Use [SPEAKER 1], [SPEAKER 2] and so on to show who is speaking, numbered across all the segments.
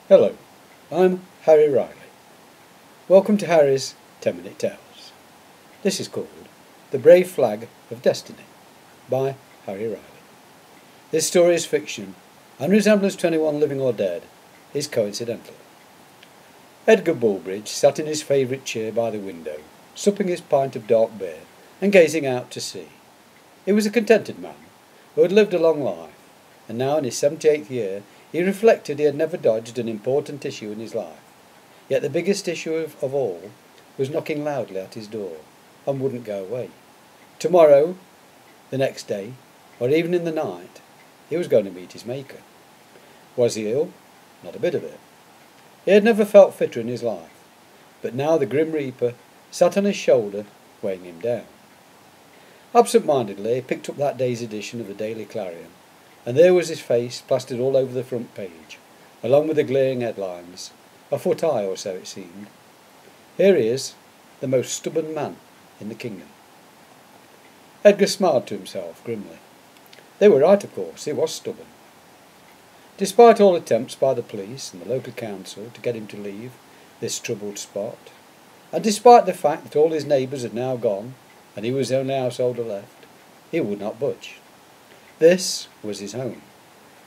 [SPEAKER 1] Hello, I'm Harry Riley. Welcome to Harry's 10-Minute Tales. This is called The Brave Flag of Destiny by Harry Riley. This story is fiction and resembles to anyone living or dead is coincidental. Edgar Bullbridge sat in his favourite chair by the window, supping his pint of dark beer and gazing out to sea. He was a contented man who had lived a long life, and now in his 78th year he reflected he had never dodged an important issue in his life. Yet the biggest issue of all was knocking loudly at his door, and wouldn't go away. Tomorrow, the next day, or even in the night, he was going to meet his Maker. Was he ill? Not a bit of it. He had never felt fitter in his life, but now the Grim Reaper sat on his shoulder, weighing him down. Absent-mindedly he picked up that day's edition of the Daily Clarion, and there was his face plastered all over the front page, along with the glaring headlines, a foot high or so it seemed. Here he is, the most stubborn man in the kingdom. Edgar smiled to himself grimly. They were right, of course, he was stubborn. Despite all attempts by the police and the local council to get him to leave this troubled spot, and despite the fact that all his neighbours had now gone and he was the only householder left, he would not budge. This was his home,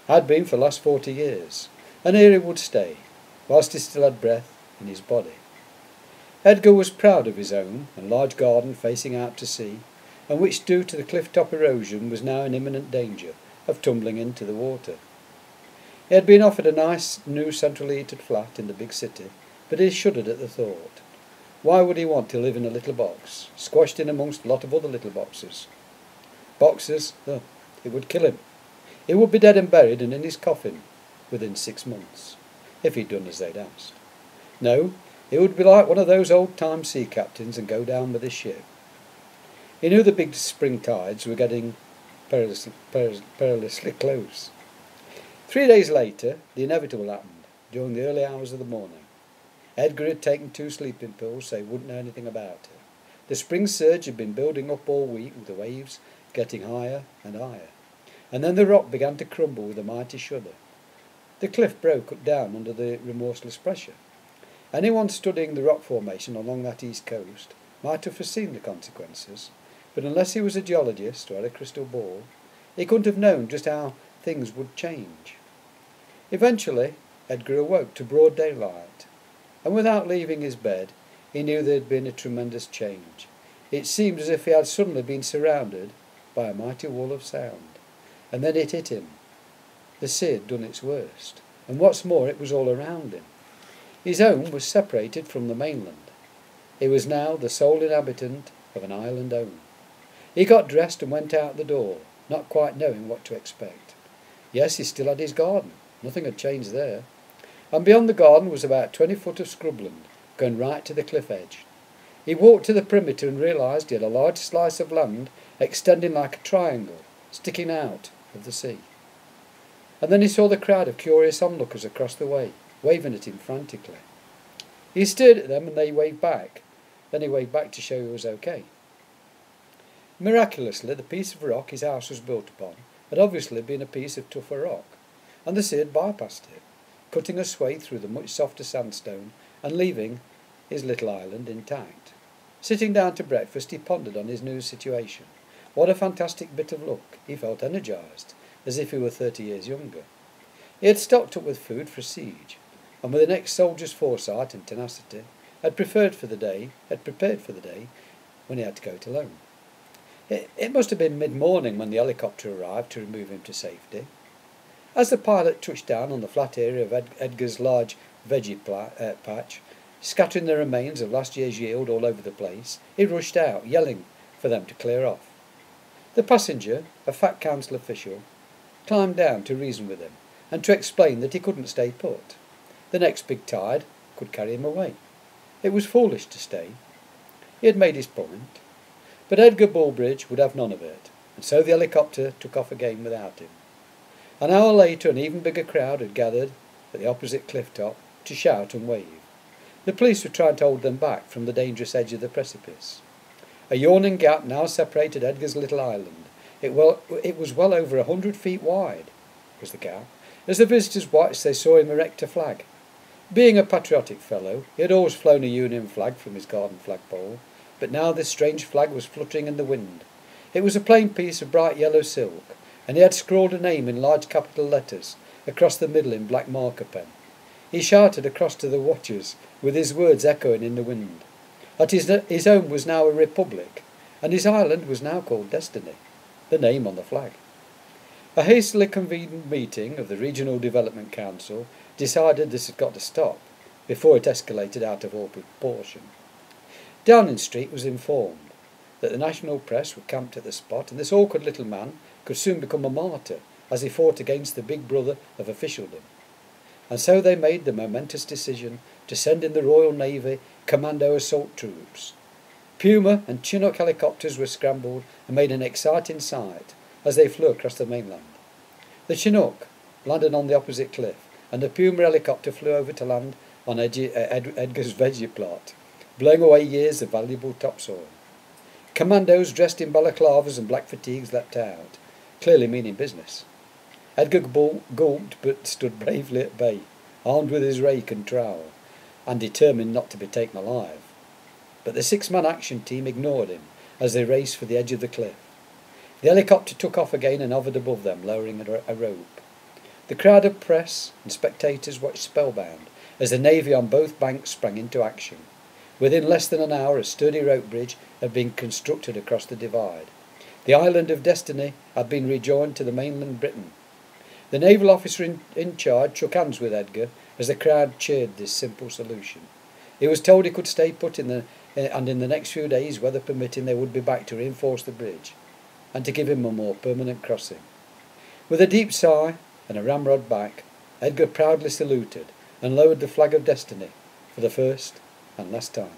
[SPEAKER 1] had been for the last 40 years, and here he would stay, whilst he still had breath in his body. Edgar was proud of his own and large garden facing out to sea, and which, due to the clifftop erosion, was now in imminent danger of tumbling into the water. He had been offered a nice new centrally heated flat in the big city, but he shuddered at the thought. Why would he want to live in a little box, squashed in amongst a lot of other little boxes? Boxes? It would kill him. He would be dead and buried and in his coffin within 6 months, if he'd done as they'd asked. No, he would be like one of those old-time sea captains and go down with his ship. He knew the big spring tides were getting perilously close. 3 days later, the inevitable happened, during the early hours of the morning. Edgar had taken 2 sleeping pills so he wouldn't know anything about it. The spring surge had been building up all week, with the waves getting higher and higher, and then the rock began to crumble with a mighty shudder. The cliff broke down under the remorseless pressure. Anyone studying the rock formation along that east coast might have foreseen the consequences, but unless he was a geologist or had a crystal ball, he couldn't have known just how things would change. Eventually, Edgar awoke to broad daylight, and without leaving his bed, he knew there had been a tremendous change. It seemed as if he had suddenly been surrounded by a mighty wall of sound, and then it hit him. The sea had done its worst, and what's more, it was all around him. His home was separated from the mainland. He was now the sole inhabitant of an island home. He got dressed and went out the door, not quite knowing what to expect. Yes, he still had his garden. Nothing had changed there. And beyond the garden was about 20 foot of scrubland, going right to the cliff edge. He walked to the perimeter and realised he had a large slice of land extending like a triangle, sticking out of the sea. And then he saw the crowd of curious onlookers across the way, waving at him frantically. He stared at them and they waved back. Then he waved back to show he was okay. Miraculously, the piece of rock his house was built upon had obviously been a piece of tougher rock, and the sea had bypassed it, cutting a swathe through the much softer sandstone and leaving his little island intact. Sitting down to breakfast, he pondered on his new situation. What a fantastic bit of luck. He felt energised, as if he were 30 years younger. He had stocked up with food for a siege, and with an ex-soldier's foresight and tenacity, had prepared for the day when he had to go it alone. It must have been mid-morning when the helicopter arrived to remove him to safety. As the pilot touched down on the flat area of Edgar's large veggie patch, scattering the remains of last year's yield all over the place, he rushed out, yelling for them to clear off. The passenger, a fat council official, climbed down to reason with him, and to explain that he couldn't stay put. The next big tide could carry him away. It was foolish to stay. He had made his point. But Edgar Bullbridge would have none of it, and so the helicopter took off again without him. An hour later an even bigger crowd had gathered at the opposite cliff top to shout and wave. The police were trying to hold them back from the dangerous edge of the precipice. A yawning gap now separated Edgar's little island. It was well over 100 feet wide, was the gap, as the visitors watched they saw him erect a flag, Being a patriotic fellow, he had always flown a Union flag from his garden flagpole, but now this strange flag was fluttering in the wind. It was a plain piece of bright yellow silk, and he had scrawled a name in large capital letters across the middle in black marker pen. He shouted across to the watchers, with his words echoing in the wind. That his home was now a republic, and his island was now called Destiny, the name on the flag. A hastily convened meeting of the Regional Development Council decided this had got to stop, before it escalated out of all proportion. Downing Street was informed that the national press were camped at the spot, and this awkward little man could soon become a martyr as he fought against the big brother of officialdom. And so they made the momentous decision to send in the Royal Navy Commando Assault Troops. Puma and Chinook helicopters were scrambled and made an exciting sight as they flew across the mainland. The Chinook landed on the opposite cliff, and the Puma helicopter flew over to land on Edgar's veggie plot, blowing away years of valuable topsoil. Commandos dressed in balaclavas and black fatigues leapt out, clearly meaning business. Edgar gulped but stood bravely at bay, armed with his rake and trowel, and determined not to be taken alive. But the six-man action team ignored him as they raced for the edge of the cliff. The helicopter took off again and hovered above them, lowering a rope. The crowd of press and spectators watched spellbound as the navy on both banks sprang into action. Within less than an hour, a sturdy rope bridge had been constructed across the divide. The island of Destiny had been rejoined to the mainland Britain. The naval officer in charge shook hands with Edgar as the crowd cheered this simple solution. He was told he could stay put and in the next few days, weather permitting, they would be back to reinforce the bridge and to give him a more permanent crossing. With a deep sigh and a ramrod back, Edgar proudly saluted and lowered the flag of Destiny for the first and last time.